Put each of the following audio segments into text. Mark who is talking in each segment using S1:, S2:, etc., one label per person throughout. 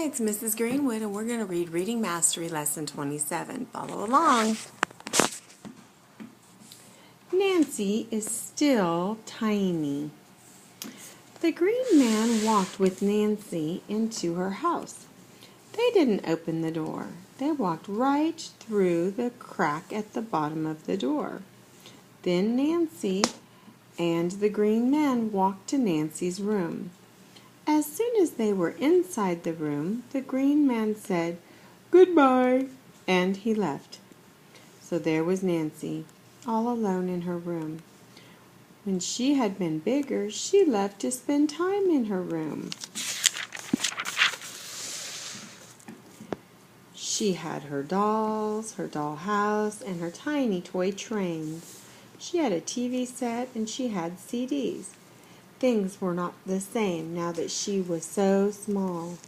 S1: it's Mrs. Greenwood, and we're going to read Reading Mastery Lesson 27. Follow along. Nancy is still tiny. The Green Man walked with Nancy into her house. They didn't open the door. They walked right through the crack at the bottom of the door. Then Nancy and the Green Man walked to Nancy's room. As soon as they were inside the room, the Green Man said, "Goodbye," and he left. So there was Nancy, all alone in her room. When she had been bigger, she loved to spend time in her room. She had her dolls, her dollhouse, and her tiny toy trains. She had a TV set and she had CDs. Things were not the same now that she was so small.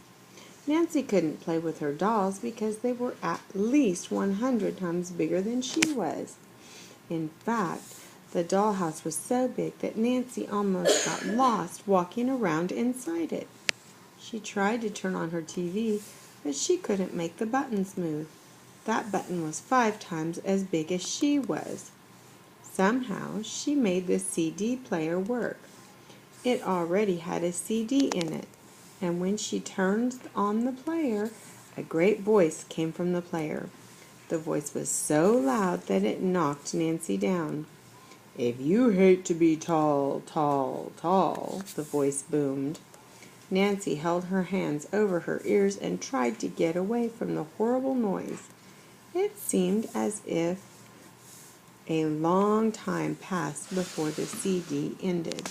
S1: Nancy couldn't play with her dolls because they were at least 100 times bigger than she was. In fact, the dollhouse was so big that Nancy almost got lost walking around inside it. She tried to turn on her TV, but she couldn't make the buttons move. That button was 5 times as big as she was. Somehow, she made the CD player work. It already had a CD in it, and when she turned on the player, a great voice came from the player. The voice was so loud that it knocked Nancy down. "If you hate to be tall, tall, tall," the voice boomed. Nancy held her hands over her ears and tried to get away from the horrible noise. It seemed as if a long time passed before the CD ended.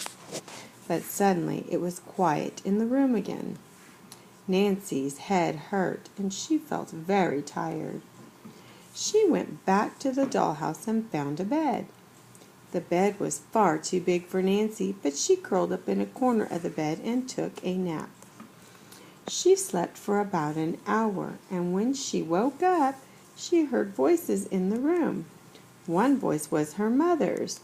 S1: But suddenly it was quiet in the room again. Nancy's head hurt and she felt very tired. She went back to the dollhouse and found a bed. The bed was far too big for Nancy, but she curled up in a corner of the bed and took a nap. She slept for about an hour, and when she woke up, she heard voices in the room. One voice was her mother's.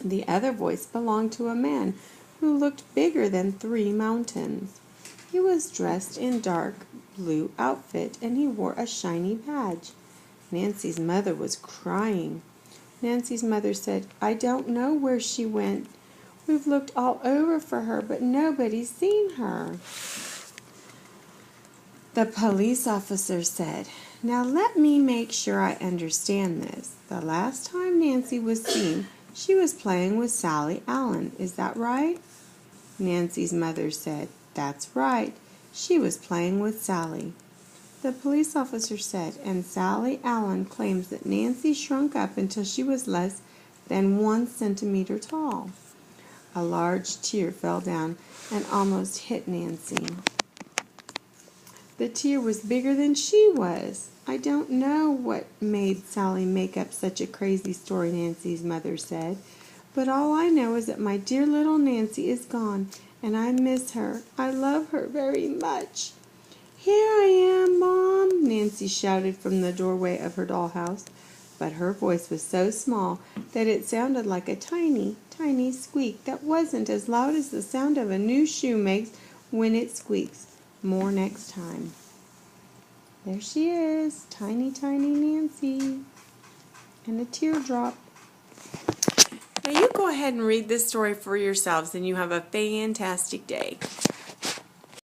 S1: The other voice belonged to a man who looked bigger than 3 mountains. He was dressed in dark blue outfit and he wore a shiny badge. Nancy's mother was crying. Nancy's mother said, "I don't know where she went. We've looked all over for her, but nobody's seen her." The police officer said, "Now let me make sure I understand this. The last time Nancy was seen, she was playing with Sally Allen. Is that right?" Nancy's mother said, "That's right. She was playing with Sally." The police officer said, "And Sally Allen claims that Nancy shrunk up until she was less than 1 centimeter tall." A large tear fell down and almost hit Nancy. The tear was bigger than she was. "I don't know what made Sally make up such a crazy story," Nancy's mother said. "But all I know is that my dear little Nancy is gone, and I miss her. I love her very much." "Here I am, Mom," Nancy shouted from the doorway of her dollhouse, but her voice was so small that it sounded like a tiny, tiny squeak that wasn't as loud as the sound of a new shoe makes when it squeaks. More next time. There she is, tiny, tiny Nancy, and a teardrop. Now you go ahead and read this story for yourselves, and you have a fantastic day.